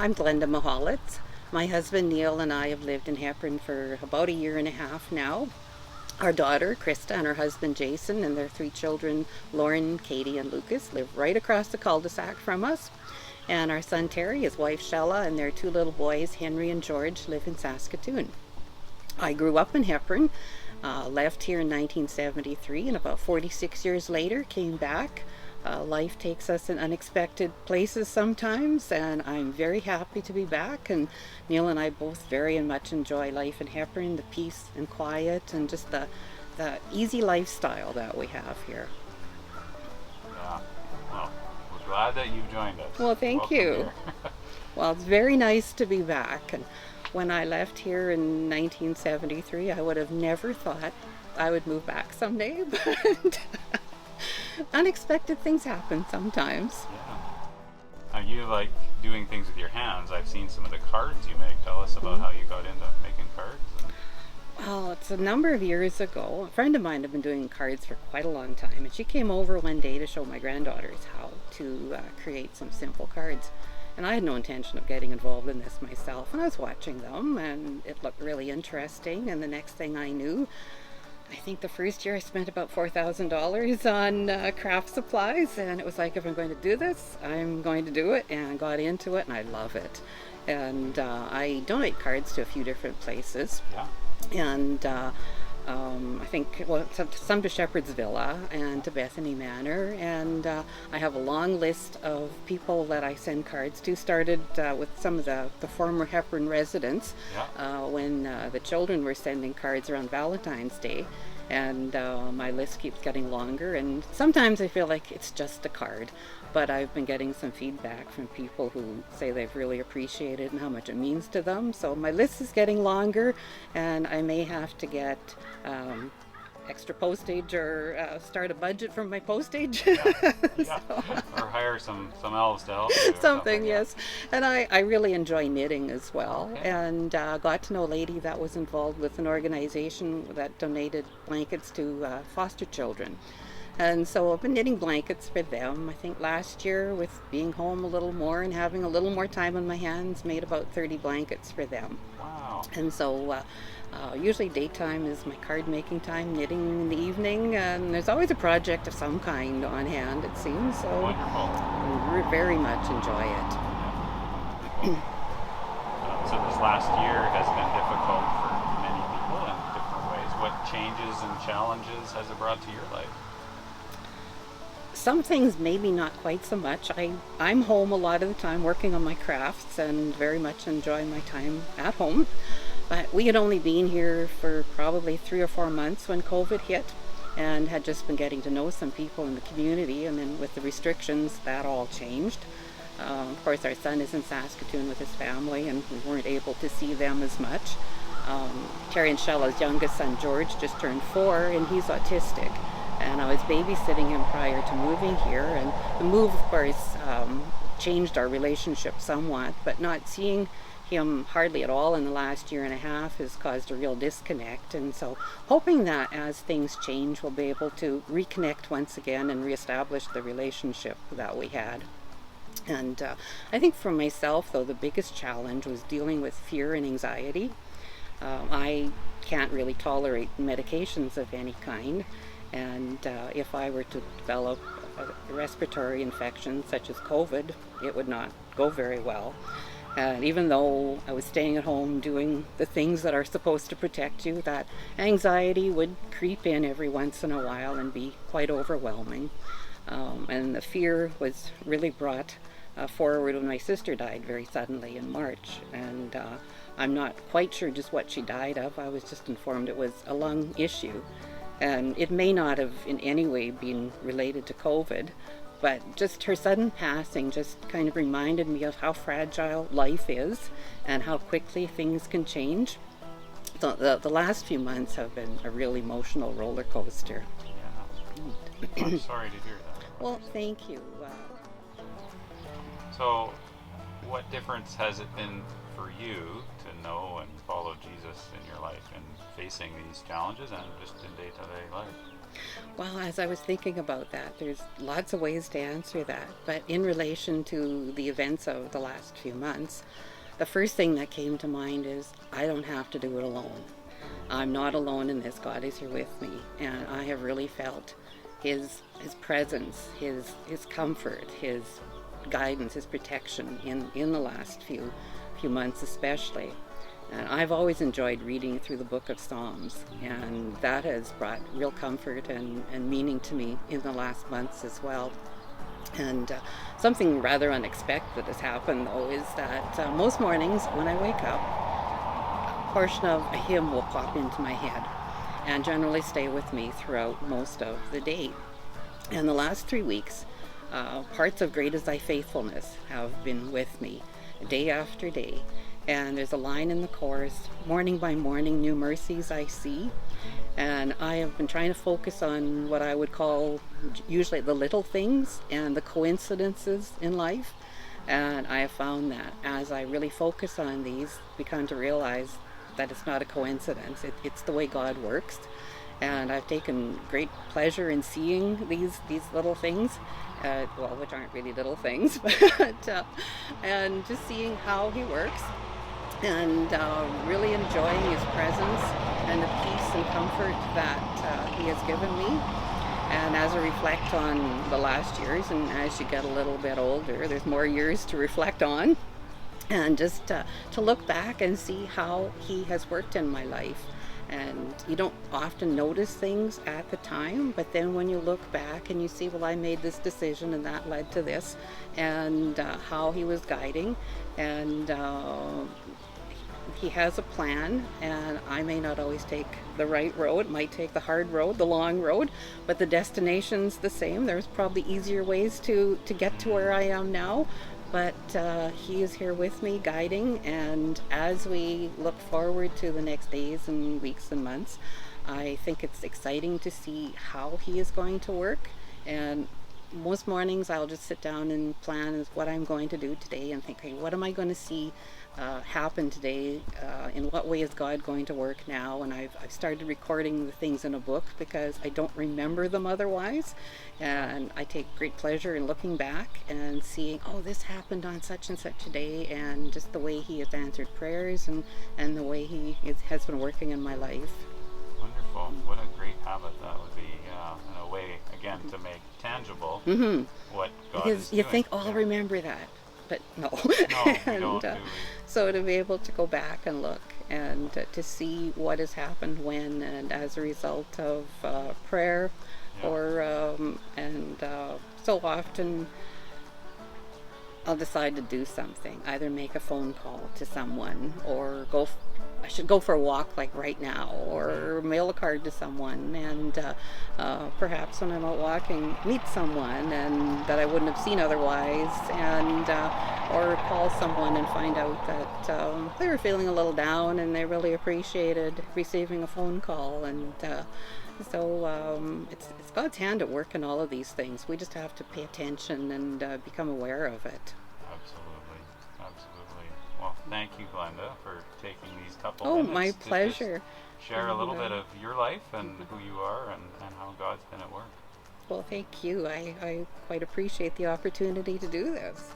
I'm Glenda Mihalicz. My husband Neil and I have lived in Hepburn for about a year and a half now. Our daughter Krista and her husband Jason and their three children Lauren, Katie, and Lucas live right across the cul-de-sac from us. And our son Terry, his wife Shella, and their two little boys Henry and George live in Saskatoon. I grew up in Hepburn, left here in 1973, and about 46 years later came back. Life takes us in unexpected places sometimes, and I'm very happy to be back. And Neil and I both very much enjoy life in Hepburn, the peace and quiet, and just the easy lifestyle that we have here. Yeah. Well, we're glad that you've joined us. Well, thank Welcome you. here. Well, it's very nice to be back. And when I left here in 1973, I would have never thought I would move back someday, but unexpected things happen sometimes. Yeah. Now you like doing things with your hands. I've seen some of the cards you make. Tell us about how you got into making cards. Well, it's a number of years ago. A friend of mine had been doing cards for quite a long time, and she came over one day to show my granddaughters how to create some simple cards. And I had no intention of getting involved in this myself, and I was watching them, and it looked really interesting. And the next thing I knew, I think the first year I spent about $4,000 on craft supplies, and it was like, if I'm going to do this, I'm going to do it, and I got into it, and I love it. And I donate cards to a few different places. Yeah. And I think, well, some to Shepherd's Villa and to Bethany Manor, and I have a long list of people that I send cards to. Started with some of the former Hepburn residents when the children were sending cards around Valentine's Day, and my list keeps getting longer, and sometimes I feel like it's just a card, but I've been getting some feedback from people who say they've really appreciated and how much it means to them. So my list is getting longer, and I may have to get extra postage or start a budget from my postage. Yeah. Or hire some elves to help you. Something, yes. And I really enjoy knitting as well. Okay. And got to know a lady that was involved with an organization that donated blankets to foster children. And so I've been knitting blankets for them. I think last year, with being home a little more and having a little more time on my hands, made about 30 blankets for them. Wow. And so usually daytime is my card making time, knitting in the evening, and there's always a project of some kind on hand, it seems. So Wonderful. I very much enjoy it. So this last year has been difficult for many people in different ways. What changes and challenges has it brought to your life? Some things maybe not quite so much. I'm home a lot of the time working on my crafts and very much enjoy my time at home. But we had only been here for probably 3 or 4 months when COVID hit, and had just been getting to know some people in the community, and then with the restrictions that all changed. Of course our son is in Saskatoon with his family, and we weren't able to see them as much. Terry and Shella's youngest son George just turned 4, and he's autistic. And I was babysitting him prior to moving here, and the move, of course, changed our relationship somewhat, but not seeing him hardly at all in the last year and a half has caused a real disconnect. And so hoping that as things change, we'll be able to reconnect once again and reestablish the relationship that we had. And I think for myself, though, the biggest challenge was dealing with fear and anxiety. I can't really tolerate medications of any kind. And if I were to develop a respiratory infection such as COVID, it would not go very well. And even though I was staying at home doing the things that are supposed to protect you, that anxiety would creep in every once in a while and be quite overwhelming. And the fear was really brought forward when my sister died very suddenly in March. And I'm not quite sure just what she died of. I was just informed it was a lung issue. And it may not have in any way been related to COVID, but just her sudden passing just kind of reminded me of how fragile life is and how quickly things can change. So the last few months have been a real emotional roller coaster. Yeah. I'm sorry to hear that. Well, thank you. So, what difference has it been for you to know and follow Jesus in your life and facing these challenges and just in day-to-day life? Well, as I was thinking about that, there's lots of ways to answer that. But in relation to the events of the last few months, the first thing that came to mind is I don't have to do it alone. I'm not alone in this. God is here with me, and I have really felt His presence, His comfort, His guidance, His protection in the last few months, especially. And I've always enjoyed reading through the book of Psalms, and that has brought real comfort and meaning to me in the last months as well. And something rather unexpected has happened, though, is that most mornings when I wake up, a portion of a hymn will pop into my head and generally stay with me throughout most of the day. And the last 3 weeks, parts of Great Is Thy Faithfulness have been with me day after day. And there's a line in the chorus, morning by morning, new mercies I see. And I have been trying to focus on what I would call usually the little things and the coincidences in life. And I have found that as I really focus on these, become to realize that it's not a coincidence. It's the way God works. And I've taken great pleasure in seeing these little things, well, which aren't really little things, but and just seeing how He works, and really enjoying His presence and the peace and comfort that He has given me. And as I reflect on the last years, and as you get a little bit older, there's more years to reflect on, and just to look back and see how He has worked in my life. And you don't often notice things at the time, but then when you look back and you see, well, I made this decision and that led to this, and how He was guiding, and He has a plan, and I may not always take the right road, might take the hard road, the long road, but the destination's the same. There's probably easier ways to get to where I am now, but He is here with me, guiding. And as we look forward to the next days and weeks and months, I think it's exciting to see how He is going to work. And most mornings I'll just sit down and plan what I'm going to do today, and think, hey, what am I going to see happen today? In what way is God going to work now? And I've started recording the things in a book because I don't remember them otherwise. And I take great pleasure in looking back and seeing, oh, this happened on such and such a day, and just the way He has answered prayers, and the way has been working in my life. Wonderful. What a great habit that would be, in a way, again, to make tangible what God is Because you doing. think, oh, I'll remember that, but no. No, we And don't do so to be able to go back and look, and to see what has happened when, and as a result of prayer, Yeah. or so often I'll decide to do something, either make a phone call to someone, or I should go for a walk like right now, or mail a card to someone, and perhaps when I'm out walking, meet someone and that I wouldn't have seen otherwise, and or call someone and find out that they were feeling a little down and they really appreciated receiving a phone call. And it's God's hand at work in all of these things. We just have to pay attention and become aware of it. Absolutely. Absolutely. Well, thank you, Glenda, for taking these couple Oh, minutes my to pleasure. just share a little bit of your life and who you are, and how God's been at work. Well, thank you. I quite appreciate the opportunity to do this.